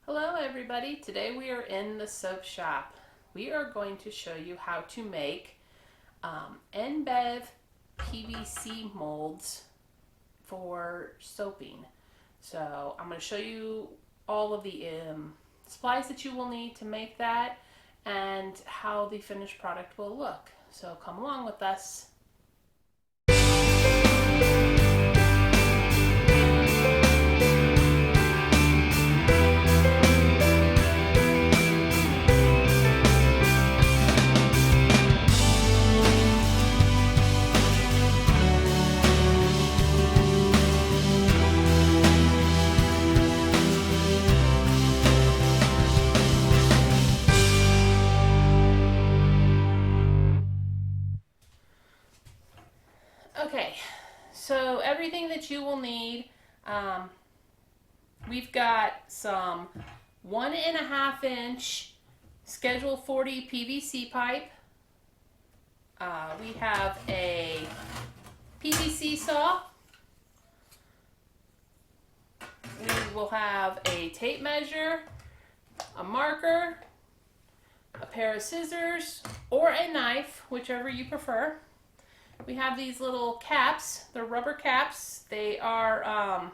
Hello everybody, today we are in the soap shop. We are going to show you how to make Embed PVC molds for soaping. So I'm going to show you all of the supplies that you will need to make that and how the finished product will look. So come along with us. Okay, so everything that you will need, we've got some 1.5 inch Schedule 40 PVC pipe. We have a PVC saw. We will have a tape measure, a marker, a pair of scissors, or a knife, whichever you prefer. We have these little caps. They're rubber caps. They are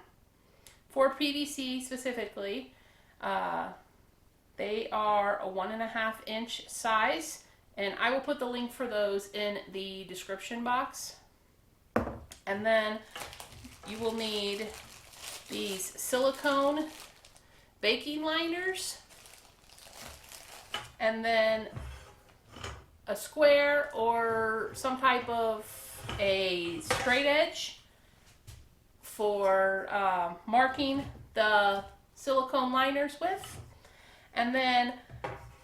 for PVC specifically. They are a 1.5 inch size, and I will put the link for those in the description box. And then you will need these silicone baking liners, and then a square or some type of a straight edge for marking the silicone liners with. And then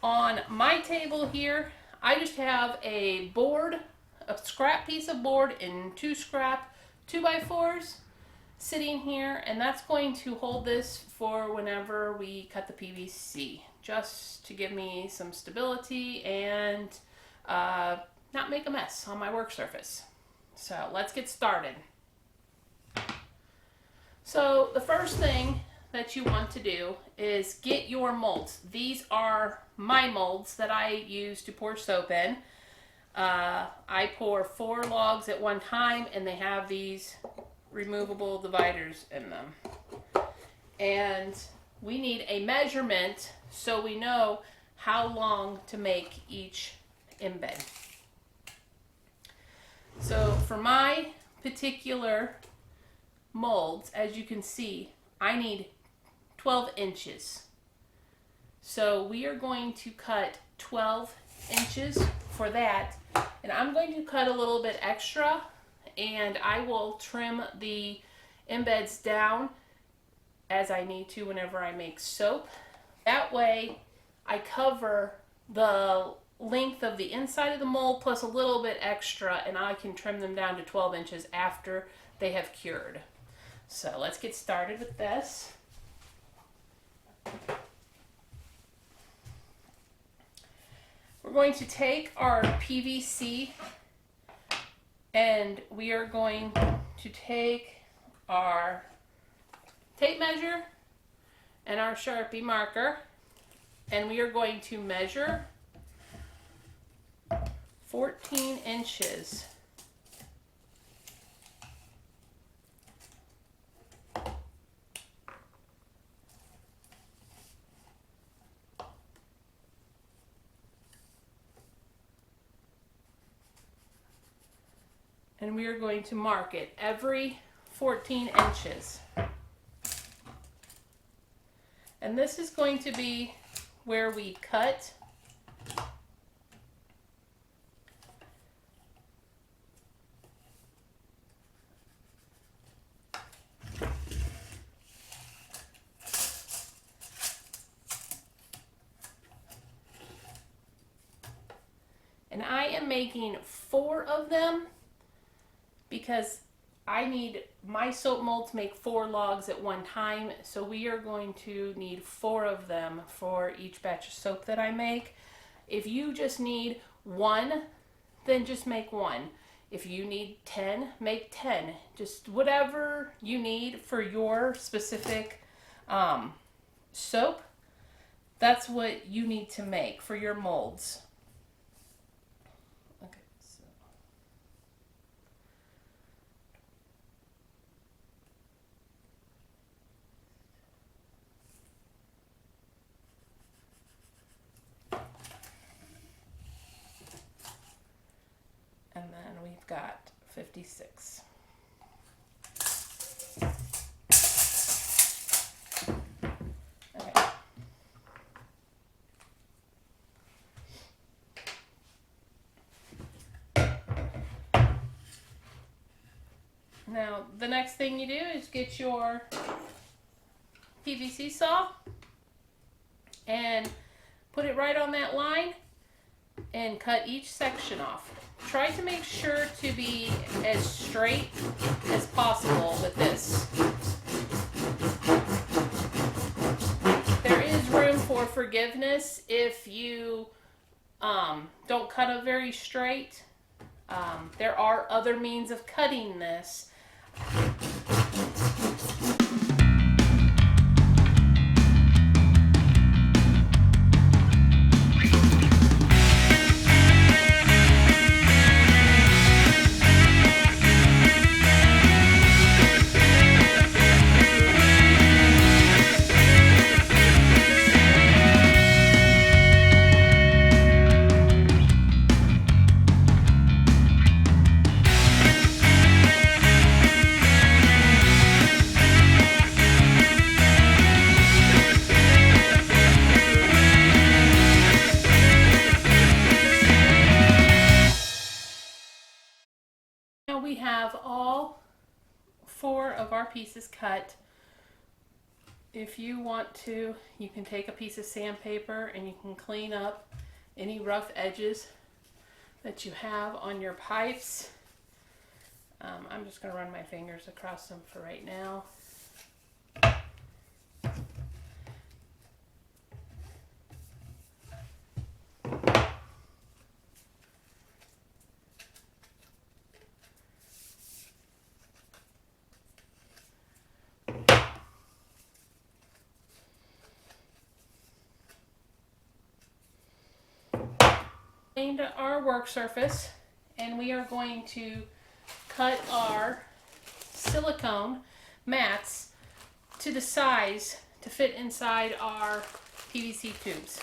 on my table here, I just have a board, a scrap piece of board and 2 scrap 2x4s sitting here, and that's going to hold this for whenever we cut the PVC, just to give me some stability and not make a mess on my work surface. So let's get started. So the first thing that you want to do is get your molds. These are my molds that I use to pour soap in. I pour 4 logs at one time, and they have these removable dividers in them. And we need a measurement so we know how long to make each embed. So for my particular molds, as you can see, I need 12 inches. So we are going to cut 12 inches for that, and I'm going to cut a little bit extra, and I will trim the embeds down as I need to whenever I make soap. That way I cover the length of the inside of the mold plus a little bit extra, and I can trim them down to 12 inches after they have cured. So let's get started with this. We're going to take our PVC, and we are going to take our tape measure and our Sharpie marker, and we are going to measure 14 inches. And we are going to mark it every 14 inches. And this is going to be where we cut. And I am making 4 of them because I need my soap mold to make 4 logs at one time. So we are going to need 4 of them for each batch of soap that I make. If you just need 1, then just make 1. If you need 10, make 10. Just whatever you need for your specific soap. That's what you need to make for your molds. Okay, so. And then we've got 56. Okay. Now, the next thing you do is get your PVC saw and put it right on that line and cut each section off. Try to make sure to be as straight as possible with this. There is room for forgiveness if you don't cut it very straight. There are other means of cutting this. Now we have all 4 of our pieces cut. If you want to, you can take a piece of sandpaper and you can clean up any rough edges that you have on your pipes. I'm just going to run my fingers across them for right now. Cleaned our work surface, and we are going to cut our silicone mats to the size to fit inside our PVC tubes.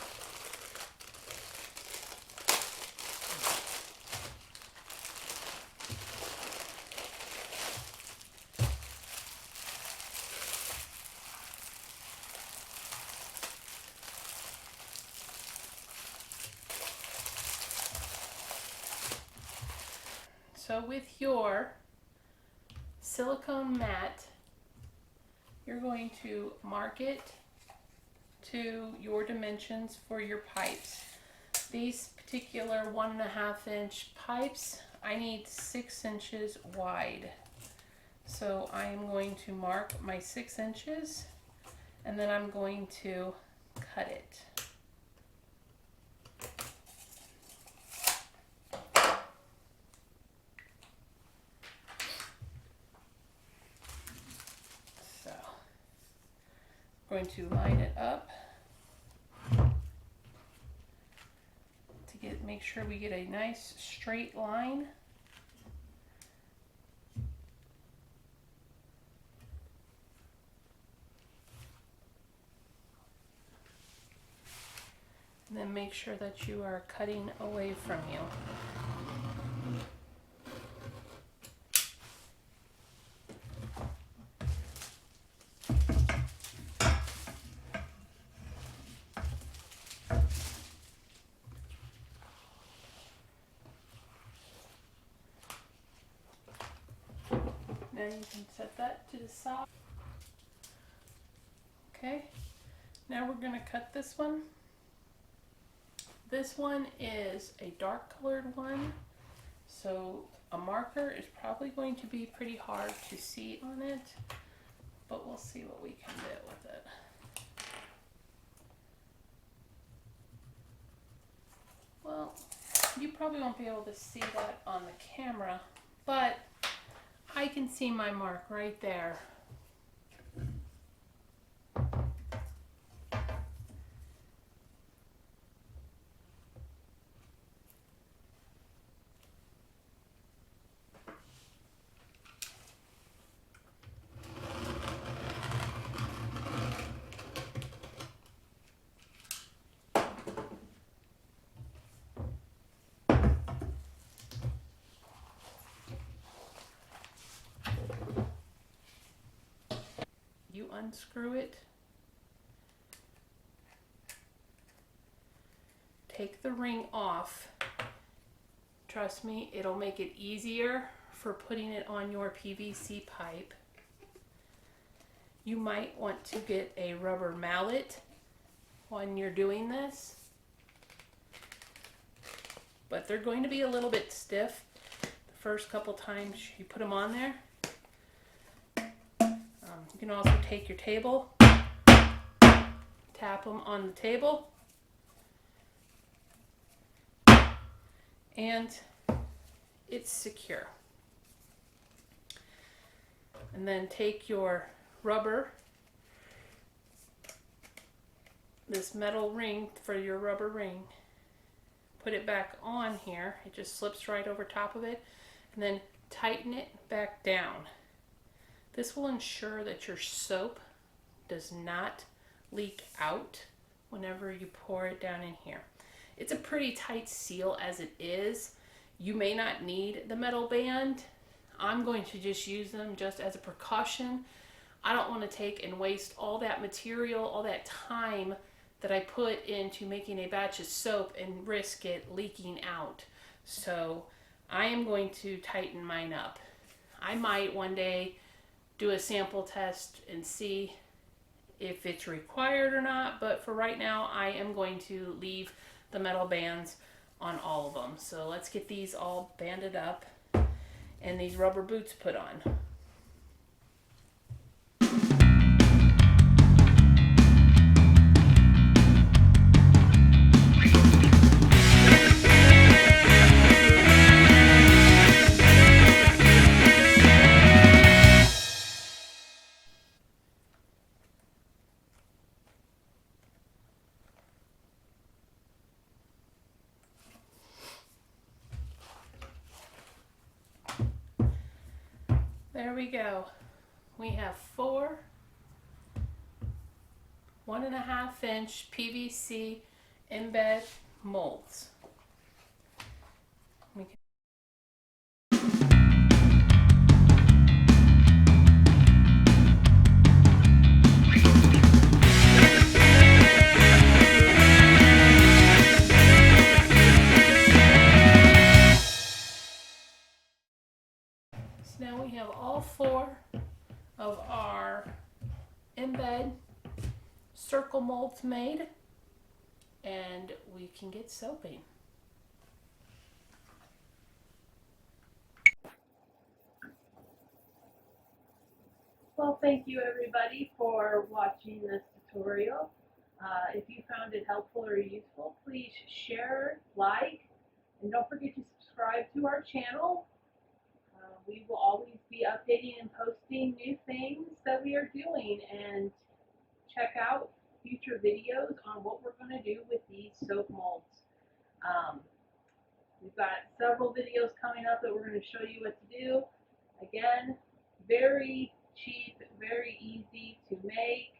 So with your silicone mat, you're going to mark it to your dimensions for your pipes. These particular 1.5 inch pipes, I need 6 inches wide. So I am going to mark my 6 inches and then I'm going to cut it. Going to line it up to make sure we get a nice straight line. And then make sure that you are cutting away from you. Now you can set that to the side. Okay, now we're going to cut this one. This one is a dark colored one, so a marker is probably going to be pretty hard to see on it, but we'll see what we can do with it. Well, you probably won't be able to see that on the camera, but I can see my mark right there. You unscrew it. Take the ring off. Trust me, it'll make it easier for putting it on your PVC pipe. You might want to get a rubber mallet when you're doing this, but they're going to be a little bit stiff the first couple times you put them on there. You can also take your table, tap them on the table, and it's secure. And then take your rubber, this metal ring for your rubber ring, put it back on here. It just slips right over top of it, and then tighten it back down. This will ensure that your soap does not leak out whenever you pour it down in here. It's a pretty tight seal as it is. You may not need the metal band. I'm going to just use them just as a precaution. I don't want to take and waste all that material, all that time that I put into making a batch of soap and risk it leaking out. So I am going to tighten mine up. I might one day do a sample test and see if it's required or not, but for right now I am going to leave the metal bands on all of them. So let's get these all banded up and these rubber boots put on. There we go. We have 4 1.5-inch PVC embed molds. So now we have all 4 of our embed circle molds made, and we can get soaping. Well, thank you everybody for watching this tutorial. If you found it helpful or useful, please share, like, and don't forget to subscribe to our channel. We will always be updating and posting new things that we are doing, and check out future videos on what we're going to do with these soap molds. We've got several videos coming up that we're going to show you what to do. Again, very cheap, very easy to make.